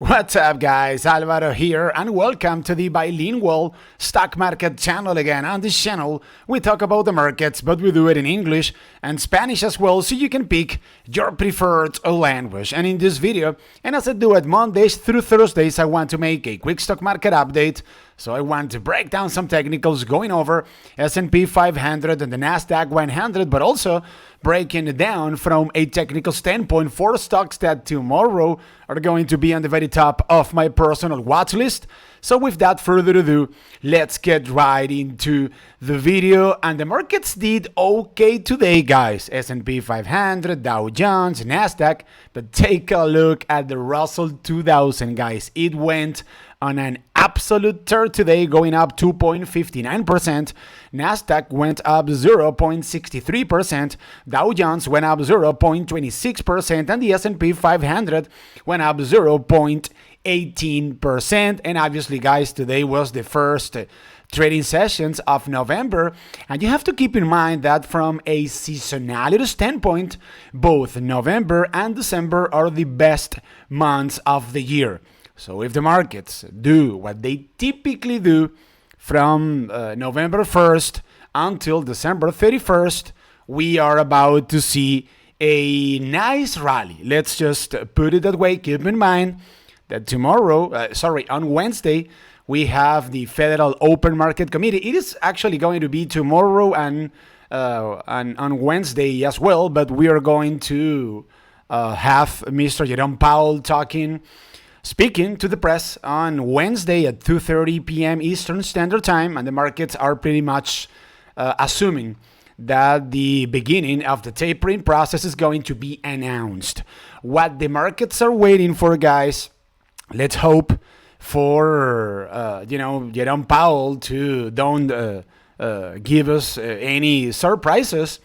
What's up, guys? Alvaro here, and welcome to the bilingual stock market channel again. On this channel, we talk about the markets, but we do it in English and Spanish as well, so you can pick your preferred language. And in this video, and as I do it Mondays through Thursdays, I want to make a quick stock market update. So I want to break down some technicals going over S&P 500 and the Nasdaq 100, but also breaking it down from a technical standpoint for stocks that tomorrow are going to be on the very top of my personal watch list. So without further ado, let's get right into the video. And the markets did okay today, guys. S&P 500, Dow Jones, Nasdaq. But take a look at the Russell 2000, guys. It went on an absolute tear today, going up 2.59%. Nasdaq went up 0.63%. Dow Jones went up 0.26%. And the S&P 500 went up 0.18%. And obviously, guys, today was the first trading sessions of November. And you have to keep in mind that from a seasonality standpoint, both November and December are the best months of the year. So if the markets do what they typically do from November 1st until December 31st, we are about to see a nice rally. Let's just put it that way. Keep in mind that on Wednesday, we have the Federal Open Market Committee. It is actually going to be tomorrow and on Wednesday as well, but we are going to have Mr. Jerome Powell speaking to the press on Wednesday at 2:30 p.m. Eastern Standard Time, and the markets are pretty much assuming that the beginning of the tapering process is going to be announced. What the markets are waiting for, guys, let's hope for Jerome Powell to don't give us any surprises.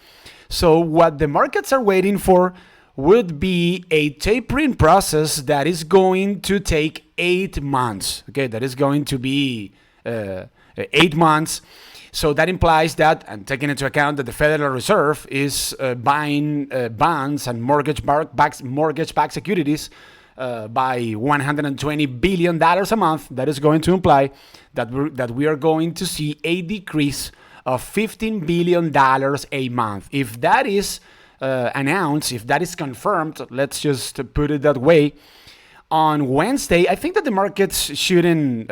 So what the markets are waiting for would be a tapering process that is going to take 8 months. Okay, that is going to be 8 months. So that implies that, and taking into account that the Federal Reserve is buying bonds and mortgage-backed securities by $120 billion a month, that is going to imply that we are going to see a decrease of $15 billion a month. If that is announced, if that is confirmed, let's just put it that way, on Wednesday, I think that the markets shouldn't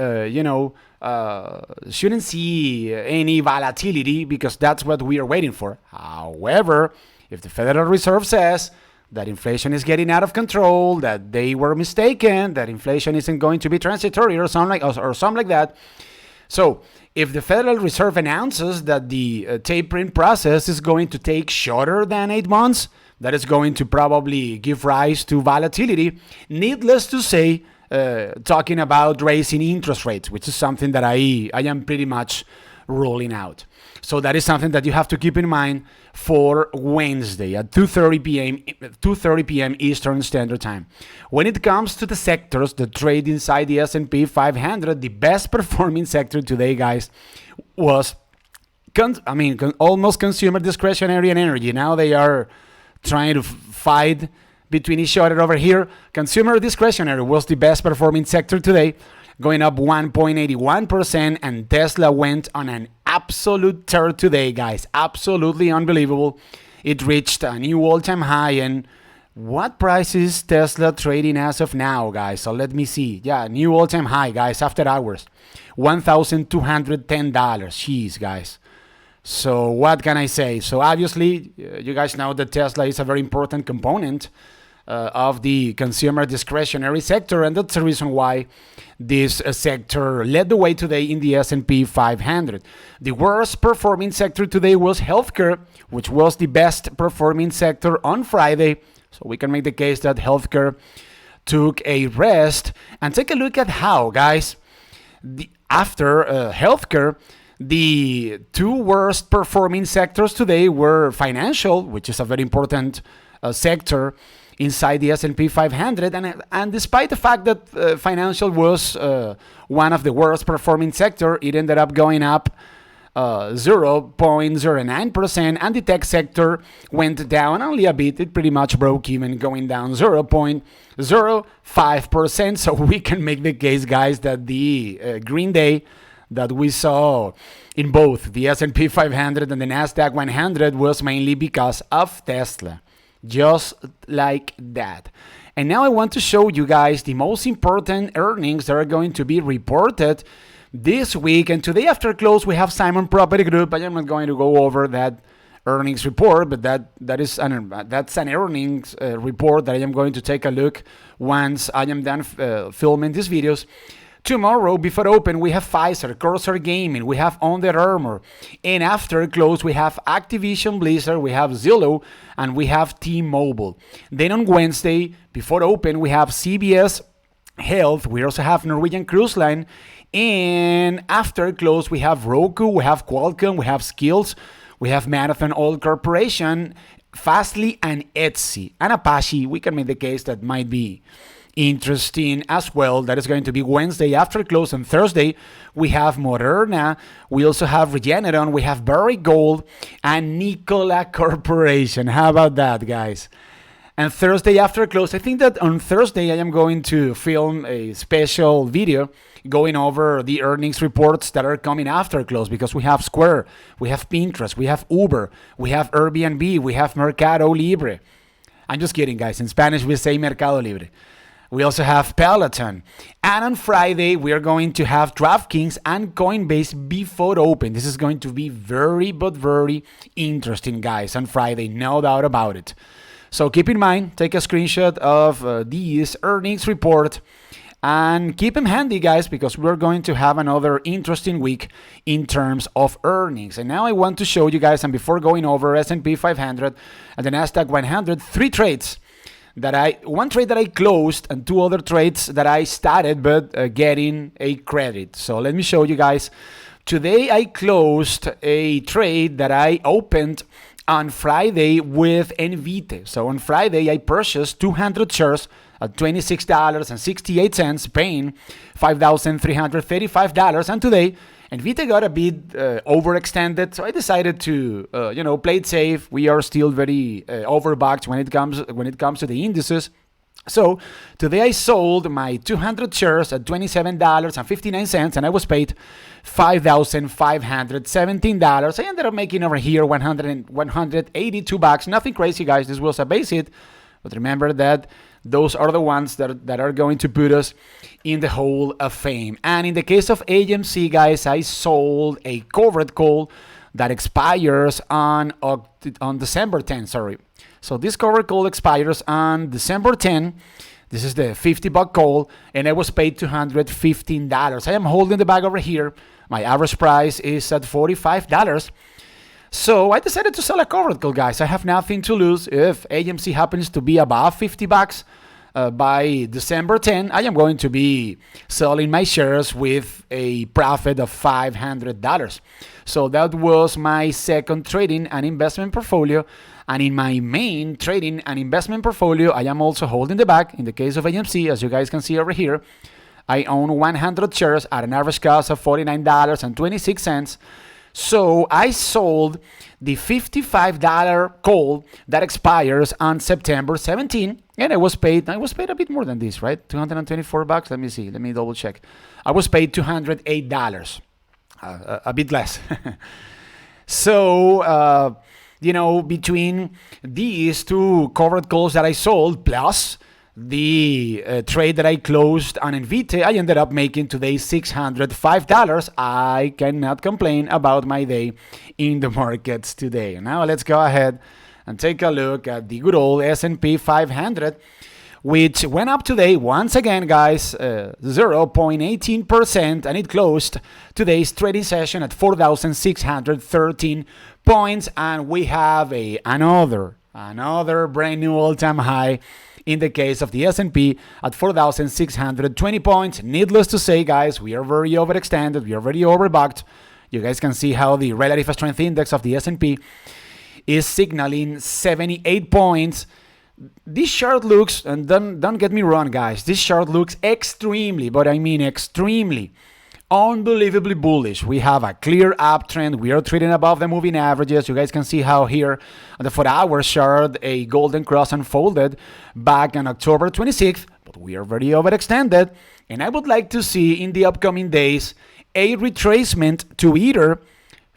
see any volatility, because that's what we are waiting for. However, if the Federal Reserve says that inflation is getting out of control, that they were mistaken, that inflation isn't going to be transitory or something like that. So if the Federal Reserve announces that the tapering process is going to take shorter than 8 months, that is going to probably give rise to volatility. Needless to say, talking about raising interest rates, which is something that I am pretty much ruling out. So that is something that you have to keep in mind for Wednesday at 2:30 p.m. Eastern Standard Time. When it comes to the sectors that trade inside the S&P 500, the best performing sector today, guys, was almost consumer discretionary and energy. Now they are trying to fight between each other over here. Consumer discretionary was the best performing sector today, going up 1.81%, and Tesla went on an absolute tear today, guys. Absolutely unbelievable. It reached a new all-time high. And what price is Tesla trading as of now, guys? So let me see. Yeah, new all-time high, guys, after hours. $1,210. Jeez, guys. So what can I say? So obviously, you guys know that Tesla is a very important component of the consumer discretionary sector, and that's the reason why this sector led the way today in the S&P 500. The worst performing sector today was healthcare, which was the best performing sector on Friday. So we can make the case that healthcare took a rest. And take a look at how, guys, after healthcare, the two worst performing sectors today were financial, which is a very important sector inside the S&P 500, and despite the fact that financial was one of the worst performing sector, it ended up going up 0.09%, and the tech sector went down only a bit. It pretty much broke even, going down 0.05%. So we can make the case, guys, that the green day that we saw in both the S&P 500 and the Nasdaq 100 was mainly because of Tesla. Just like that. And now I want to show you guys the most important earnings that are going to be reported this week. And today after close, we have Simon Property Group. I am not going to go over that earnings report, but that's an earnings report that I am going to take a look once I am done filming these videos. Tomorrow, before open, we have Pfizer, Corsair Gaming, we have Under Armour, and after close, we have Activision Blizzard, we have Zillow, and we have T-Mobile. Then on Wednesday, before open, we have CBS Health, we also have Norwegian Cruise Line, and after close, we have Roku, we have Qualcomm, we have Skills, we have Marathon Oil Corporation, Fastly, and Etsy. And Apache, we can make the case that might be interesting as well. That is going to be Wednesday after close. On Thursday, we have Moderna, we also have Regeneron, we have Barrick Gold, and Nikola Corporation. How about that, guys? And Thursday after close, I think that on Thursday I am going to film a special video going over the earnings reports that are coming after close, because we have Square, we have Pinterest, we have Uber, we have Airbnb, we have Mercado Libre. I'm just kidding, guys. In Spanish, we say Mercado Libre. We also have Peloton. And on Friday, we are going to have DraftKings and Coinbase before open. This is going to be very, but very interesting, guys, on Friday. No doubt about it. So keep in mind, take a screenshot of these earnings report and keep them handy, guys, because we're going to have another interesting week in terms of earnings. And now I want to show you guys, and before going over S&P 500 and the Nasdaq 100, one trade that I closed and two other trades that I started but getting a credit. So let me show you guys. Today I closed a trade that I opened on Friday with Envite. So on Friday I purchased 200 shares at $26.68, paying $5,335. And today Envite got a bit overextended, so I decided to, play it safe. We are still very overbooked when it comes to the indices. So today I sold my 200 shares at $27.59, and I was paid $5,517. I ended up making over here $182. Nothing crazy, guys. This was a base hit, but remember that those are the ones that are going to put us in the Hall of Fame. And in the case of AMC, guys, I sold a covered call that expires on December 10. Sorry. So this covered call expires on December 10. This is the $50 call, and I was paid $215. I am holding the bag over here. My average price is at $45. So I decided to sell a covered call, guys. I have nothing to lose. If AMC happens to be above $50 by December 10, I am going to be selling my shares with a profit of $500. So that was my second trading and investment portfolio. And in my main trading and investment portfolio, I am also holding the bag. In the case of AMC, as you guys can see over here, I own 100 shares at an average cost of $49.26. So I sold the $55 call that expires on September 17, and I was paid a bit more than this, right? $224. Let me see. Let me double check. I was paid $208, a bit less. So, between these two covered calls that I sold plus the trade that I closed on Envite, I ended up making today $605. I cannot complain about my day in the markets today. Now let's go ahead and take a look at the good old S&P 500, which went up today once again, guys, 0.18%, and it closed today's trading session at 4,613 points, and we have another brand new all-time high in the case of the S&P at 4,620 points. Needless to say, guys, we are very overextended. We are very overbooked. You guys can see how the relative strength index of the S&P is signaling 78 points. This chart looks, and don't get me wrong, guys, this chart looks extremely, but I mean extremely unbelievably bullish. We have a clear uptrend. We are trading above the moving averages. You guys can see how here on the 4-hour chart, a golden cross unfolded back on October 26th, but we are very overextended. And I would like to see in the upcoming days a retracement to either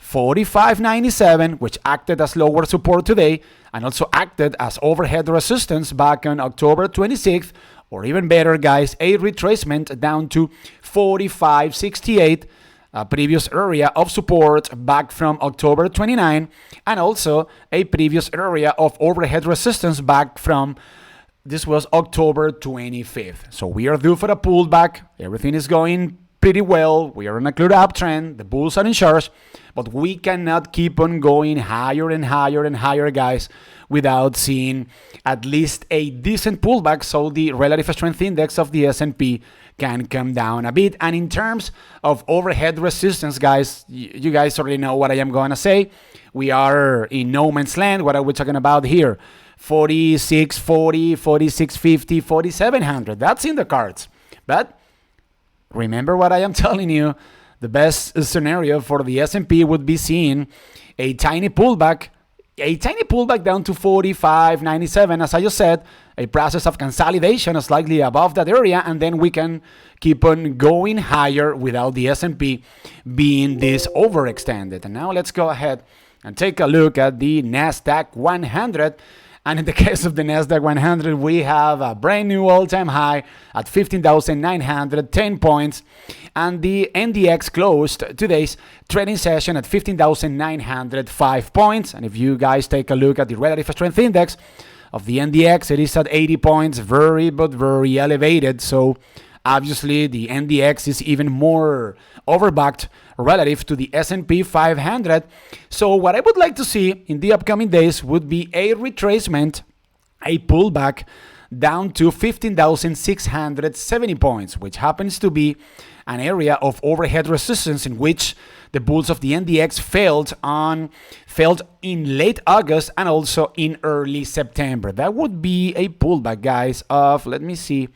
45.97, which acted as lower support today and also acted as overhead resistance back on October 26th, or even better, guys, a retracement down to 45.68, a previous area of support back from October 29, and also a previous area of overhead resistance back from this was October 25th. So we are due for a pullback. Everything is going pretty well. We are on a clear uptrend. The bulls are in charge, but we cannot keep on going higher and higher and higher, guys, without seeing at least a decent pullback so the relative strength index of the S&P can come down a bit. And in terms of overhead resistance, guys, you guys already know what I am going to say. We are in no man's land. What are we talking about here? 4640, 4650, 4700. That's in the cards. But remember what I am telling you. The best scenario for the S&P would be seeing a tiny pullback down to 45.97. As I just said, a process of consolidation slightly above that area, and then we can keep on going higher without the S&P being this overextended. And now let's go ahead and take a look at the NASDAQ 100. And in the case of the NASDAQ 100, we have a brand new all-time high at 15,910 points. And the NDX closed today's trading session at 15,905 points. And if you guys take a look at the relative strength index of the NDX, it is at 80 points, very elevated. So obviously the NDX is even more overbacked relative to the S&P 500. So what I would like to see in the upcoming days would be a retracement, a pullback down to 15,670 points, which happens to be an area of overhead resistance in which the bulls of the NDX failed in late August and also in early September. That would be a pullback, guys, of, let me see,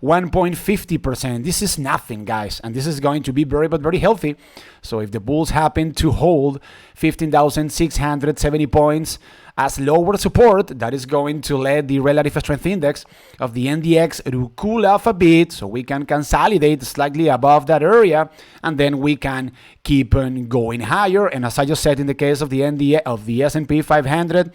1.50%. This is nothing, guys, and this is going to be very healthy. So if the bulls happen to hold 15,670 points as lower support, that is going to let the relative strength index of the NDX to cool off a bit, so we can consolidate slightly above that area, and then we can keep on going higher. And as I just said, in the case of the S&P 500,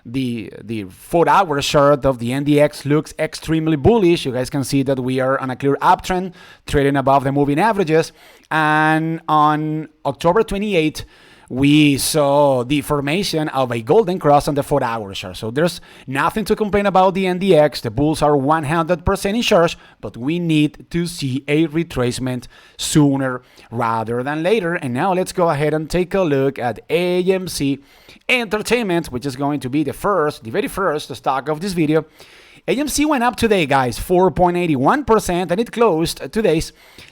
the 4-hour chart of the NDX looks extremely bullish. You guys can see that we are on a clear uptrend, trading above the moving averages. And on October 28th, we saw the formation of a golden cross on the 4-hour chart. So there's nothing to complain about the NDX. The bulls are 100% in charge, but we need to see a retracement sooner rather than later. And now let's go ahead and take a look at AMC Entertainment, which is going to be the very first stock of this video. AMC went up today, guys, 4.81%, and it closed today's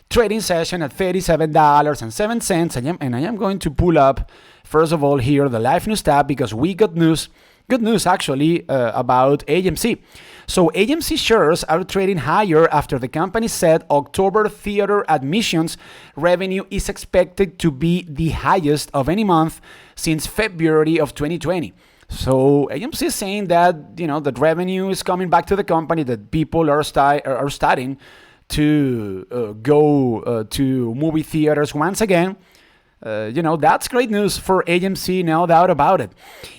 trading session at $37.07. And I am going to pull up, first of all, here the live news tab, because we got good news actually about AMC. So AMC shares are trading higher after the company said October theater admissions revenue is expected to be the highest of any month since February of 2020. So AMC is saying that, that revenue is coming back to the company, that people are starting to go to movie theaters once again. That's great news for AMC, no doubt about it.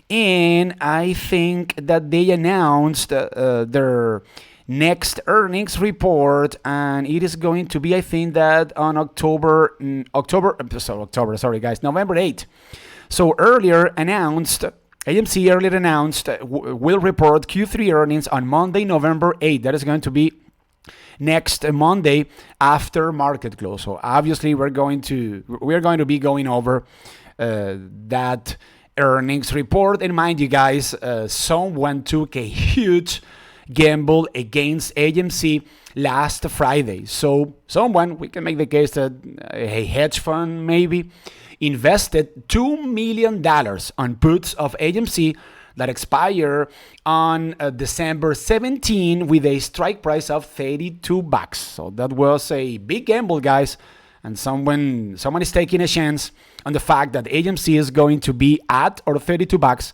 And I think that they announced their next earnings report, and it is going to be, I think, that on November 8th. So AMC earlier announced will report Q3 earnings on Monday, November 8th. That is going to be next Monday after market close. So obviously we're going to be going over that earnings report. And mind you guys, someone took a huge gamble against AMC last Friday. So we can make the case that a hedge fund maybe invested $2 million on puts of AMC that expire on December 17 with a strike price of $32. So that was a big gamble, guys. and someone is taking a chance on the fact that AMC is going to be at or $32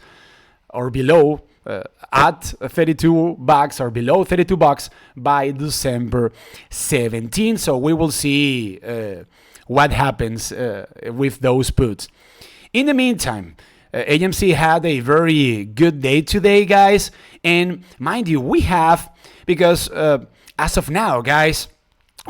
or below, at $32 or below $32 by December 17. So we will see what happens with those puts. In the meantime, AMC had a very good day today, guys. And mind you, we have, because as of now, guys,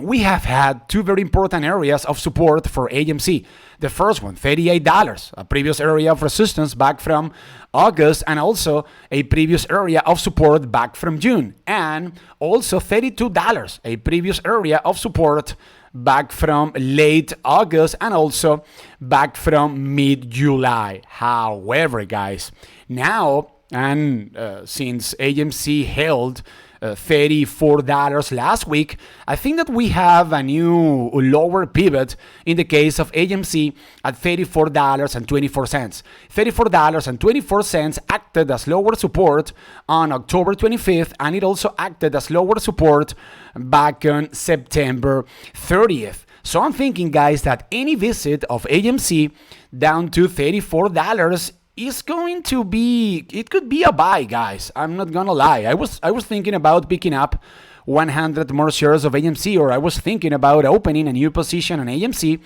we have had two very important areas of support for AMC. The first one, $38, a previous area of resistance back from August, and also a previous area of support back from June. And also $32, a previous area of support back from late August and also back from mid-July. However, guys, now, and since AMC held $34 last week, I think that we have a new lower pivot in the case of AMC at $34.24. $34.24 acted as lower support on October 25th, and it also acted as lower support back on September 30th. So I'm thinking, guys, that any visit of AMC down to $34 is going to be, it could be a buy, guys. I'm not gonna lie. I was thinking about picking up 100 more shares of AMC, or I was thinking about opening a new position on AMC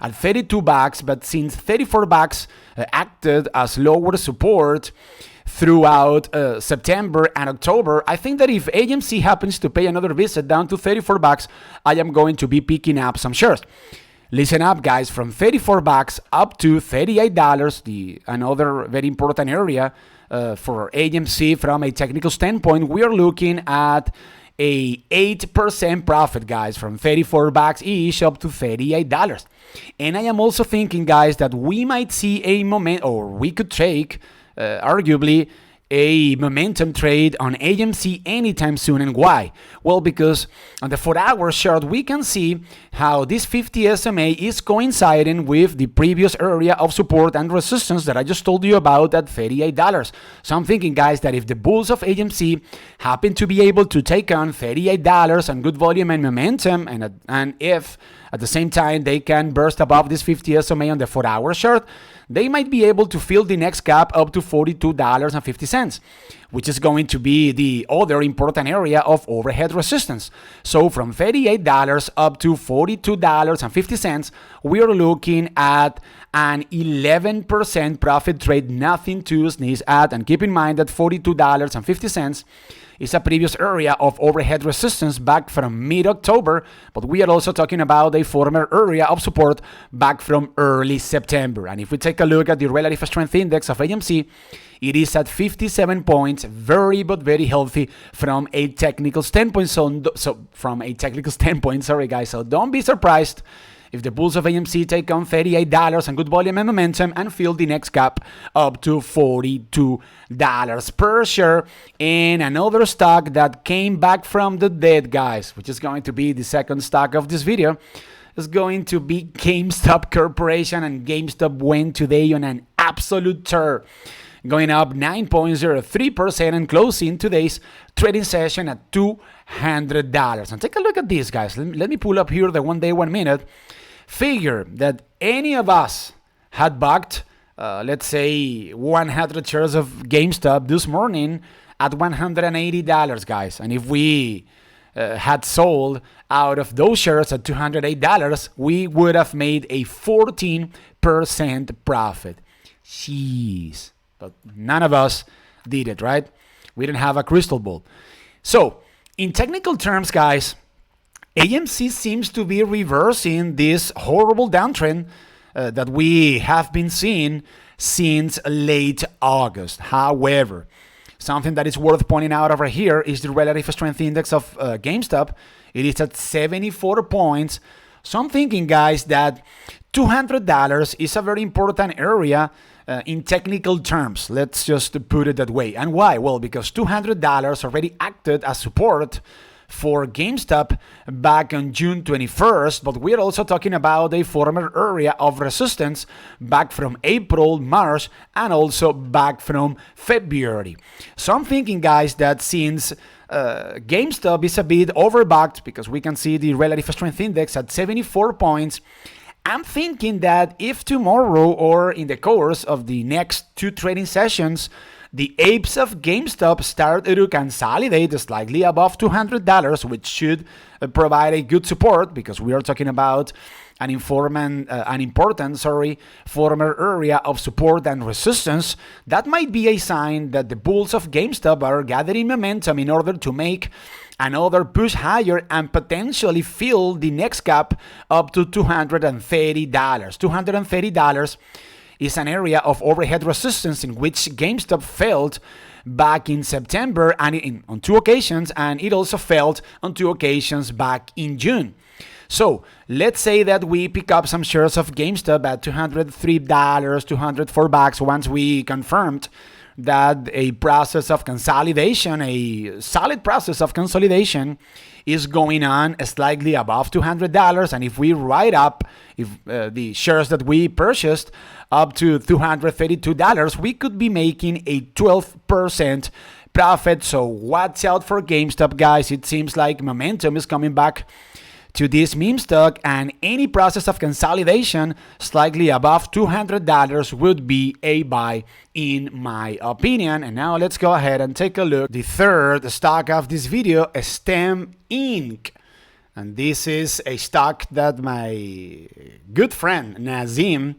at $32, but since $34 acted as lower support throughout September and October, I think that if AMC happens to pay another visit down to $34, I am going to be picking up some shares. Listen up, guys, from $34 up to $38, another very important area for AMC from a technical standpoint, we are looking at a 8% profit, guys, from $34-ish up to $38. And I am also thinking, guys, that we might see a moment, or we could take, arguably, a momentum trade on AMC anytime soon. And why? Well, because on the 4-hour chart, we can see how this 50 SMA is coinciding with the previous area of support and resistance that I just told you about at $38. So I'm thinking, guys, that if the bulls of AMC happen to be able to take on $38 and good volume and momentum, and if at the same time they can burst above this 50 SMA on the 4-hour chart, they might be able to fill the next gap up to $42.50, which is going to be the other important area of overhead resistance. So from $38 up to $42.50, we are looking at an 11% profit trade, nothing to sneeze at. And keep in mind that $42.50 is a previous area of overhead resistance back from mid-October, but we are also talking about a former area of support back from early September. And if we take a look at the relative strength index of AMC, it is at 57 points, very but very healthy from a technical standpoint. So from a technical standpoint, sorry guys, so don't be surprised if the bulls of AMC take on $38 and good volume and momentum and fill the next gap up to $42 per share. And another stock that came back from the dead, guys, which is going to be the second stock of this video, is going to be Gamestop Corporation. And Gamestop went today on an absolute tear, going up 9.03% and closing today's trading session at $200. And take a look at this, guys. Let me pull up here the 1 day, 1 minute. Figure that any of us had bought, let's say, 100 shares of GameStop this morning at $180, guys. And if we had sold out of those shares at $208, we would have made a 14% profit. Jeez. But none of us did it, right? We didn't have a crystal ball. So, in technical terms, guys, AMC seems to be reversing this horrible downtrend that we have been seeing since late August. However, something that is worth pointing out over here is the relative strength index of GameStop. It is at 74 points. So I'm thinking, guys, that $200 is a very important area in technical terms. Let's just put it that way. And why? Well, because $200 already acted as support for GameStop back on June 21st, but we're also talking about a former area of resistance back from April, March, and also back from February. So I'm thinking, guys, that since GameStop is a bit overbacked because we can see the relative strength index at 74 points. I'm thinking that if tomorrow or in the course of the next 2 trading sessions, the apes of GameStop start to consolidate slightly above $200, which should provide a good support because we are talking about an important former area of support and resistance. That might be a sign that the bulls of GameStop are gathering momentum in order to make another push higher and potentially fill the next gap up to $230. $230 is an area of overhead resistance in which GameStop failed back in September and on 2 occasions, and it also failed on 2 occasions back in June. So let's say that we pick up some shares of GameStop at $203, $204 once we confirmed that a process of consolidation, a solid process of consolidation, is going on slightly above $200. And if we write up the shares that we purchased up to $232, we could be making a 12% profit. So watch out for GameStop, guys. It seems like momentum is coming back to this meme stock, and any process of consolidation slightly above $200 would be a buy in my opinion. And now let's go ahead and take a look. The third stock of this video is STEM Inc. And this is a stock that my good friend Nazim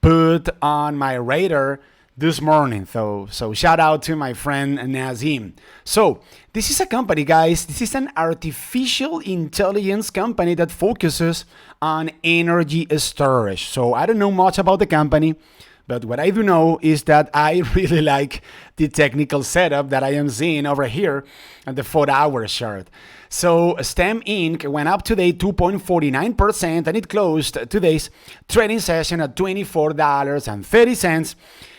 put on my radar this morning. So shout out to my friend Nazim. So this is a company, guys. This is an artificial intelligence company that focuses on energy storage. So I don't know much about the company, but what I do know is that I really like the technical setup that I am seeing over here at the 4-hour chart. So STEM Inc. went up today 2.49%, and it closed today's trading session at $24.30.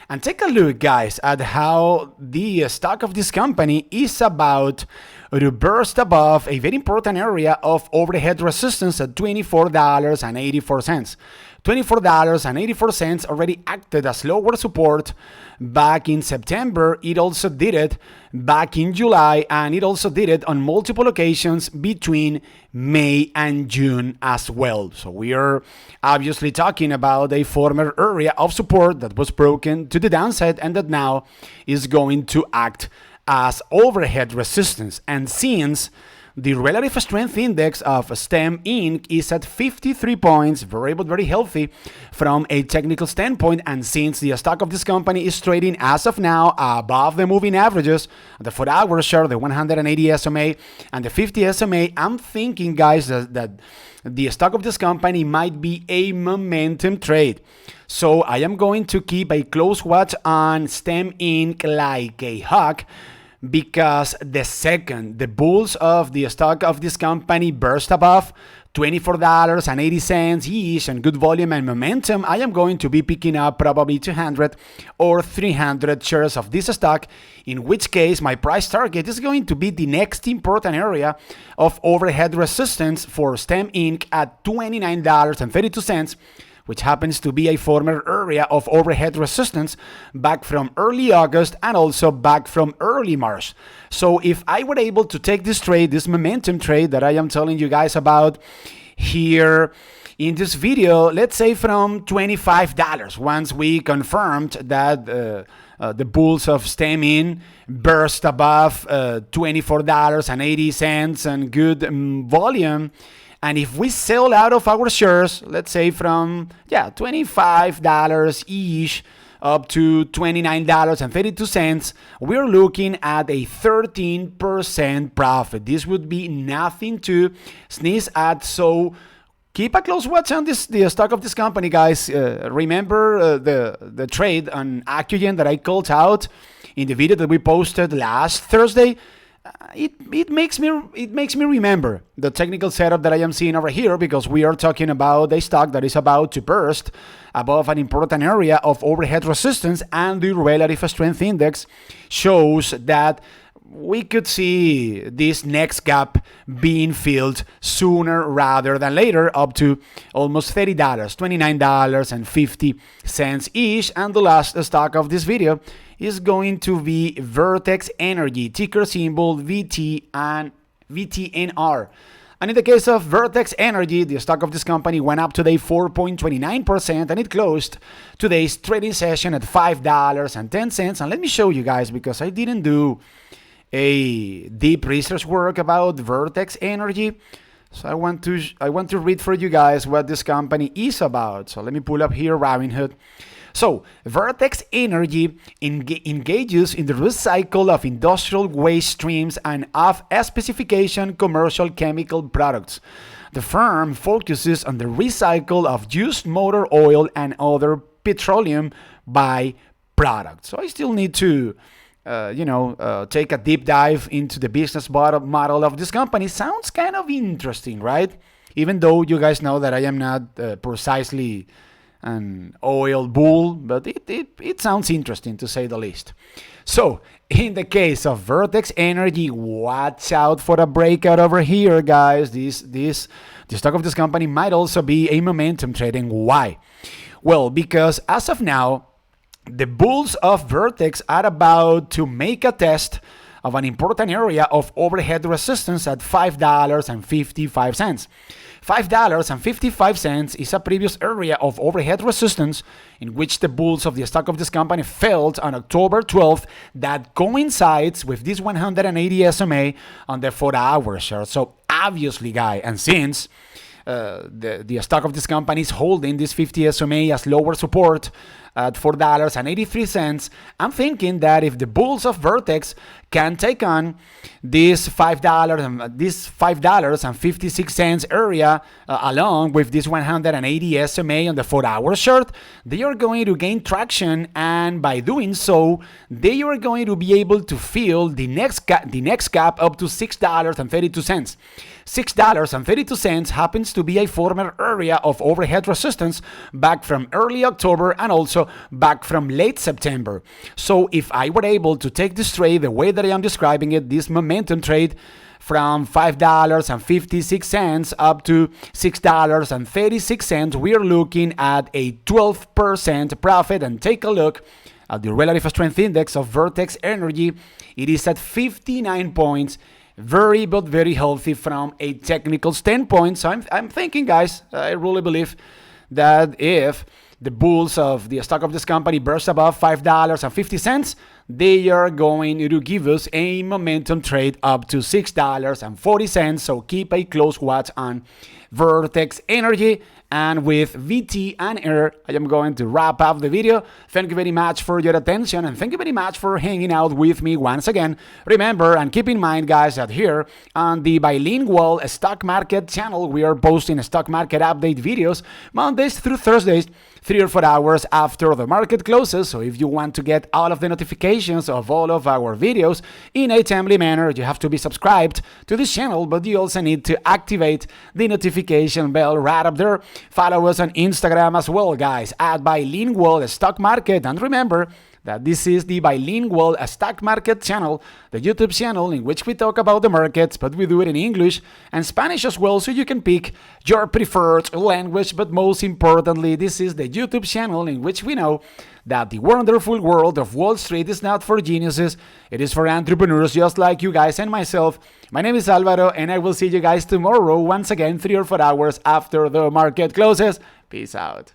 And take a look, guys, at how the stock of this company is about to burst above a very important area of overhead resistance at $24.84. $24.84 already acted as lower support back in September. It also did it back in July, and it also did it on multiple occasions between May and June as well. So we are obviously talking about a former area of support that was broken to the downside and that now is going to act as overhead resistance. And since the relative strength index of STEM Inc. is at 53 points, very healthy from a technical standpoint. And since the stock of this company is trading as of now above the moving averages, the 4-hour chart, the 180 SMA, and the 50 SMA, I'm thinking, guys, that the stock of this company might be a momentum trade. So I am going to keep a close watch on STEM Inc. like a hawk, because the second the bulls of the stock of this company burst above $24.80 and good volume and momentum, I am going to be picking up probably 200 or 300 shares of this stock, in which case my price target is going to be the next important area of overhead resistance for STEM Inc. at $29.32, which happens to be a former area of overhead resistance back from early August and also back from early March. So if I were able to take this trade, this momentum trade that I am telling you guys about here in this video, let's say from $25, once we confirmed that the bulls of STEM Inc. burst above $24.80 and good volume. And if we sell out of our shares, let's say from $25-ish up to $29.32, we're looking at a 13% profit. This would be nothing to sneeze at. So keep a close watch on the stock of this company, guys. Remember the trade on Accugen that I called out in the video that we posted last Thursday? It makes me remember the technical setup that I am seeing over here, because we are talking about a stock that is about to burst above an important area of overhead resistance, and the relative strength index shows that we could see this next gap being filled sooner rather than later, up to almost $30, $29.50 each. And the last stock of this video is going to be Vertex Energy, ticker symbol VT and VTNR. And in the case of Vertex Energy, the stock of this company went up today 4.29%, and it closed today's trading session at $5.10. And let me show you guys, because I didn't do a deep research work about Vertex Energy. So I want to read for you guys what this company is about. So let me pull up here Robinhood. So, Vertex Energy engages in the recycle of industrial waste streams and of specification commercial chemical products. The firm focuses on the recycle of used motor oil and other petroleum byproducts. So I still need to take a deep dive into the business model of this company. Sounds kind of interesting, right? Even though you guys know that I am not precisely an oil bull, but it sounds interesting to say the least. So, in the case of Vertex Energy, watch out for a breakout over here, guys. The stock of this company might also be a momentum trading. Why? Well, because as of now, the bulls of Vertex are about to make a test of an important area of overhead resistance at $5.55. $5.55 is a previous area of overhead resistance in which the bulls of the stock of this company felt on October 12th, that coincides with this 180 SMA on the 4-hour chart. So obviously, guys, and since the stock of this company is holding this 50 SMA as lower support at $4.83, I'm thinking that if the bulls of Vertex can take on this $5.56 area along with this 180 SMA on the 4-hour chart, they are going to gain traction, and by doing so, they are going to be able to fill the next gap up to $6.32. $6.32 happens to be a former area of overhead resistance back from early October and also back from late September. So if I were able to take this trade the way that I am describing it, this momentum trade from $5.56 up to $6.36, we are looking at a 12% profit. And take a look at the relative strength index of Vertex Energy. It is at 59 points. Very, but very healthy from a technical standpoint. So I'm thinking, guys, I really believe that if the bulls of the stock of this company burst above $5.50, they are going to give us a momentum trade up to $6.40. So keep a close watch on Vertex Energy. And with VT and R, I am going to wrap up the video. Thank you very much for your attention, and thank you very much for hanging out with me once again. Remember, and keep in mind, guys, that here on the Bilingual Stock Market channel, we are posting stock market update videos Mondays through Thursdays, 3 or 4 hours after the market closes. So if you want to get all of the notifications of all of our videos in a timely manner, you have to be subscribed to this channel, but you also need to activate the notification bell right up there. Follow us on Instagram as well, guys, at Bilingual Stock Market. And remember that this is the Bilingual Stock Market channel, the YouTube channel in which we talk about the markets, but we do it in English and Spanish as well, so you can pick your preferred language. But most importantly, this is the YouTube channel in which we know that the wonderful world of Wall Street is not for geniuses, it is for entrepreneurs just like you guys and myself. My name is Alvaro, and I will see you guys tomorrow once again 3 or 4 hours after the market closes. Peace out.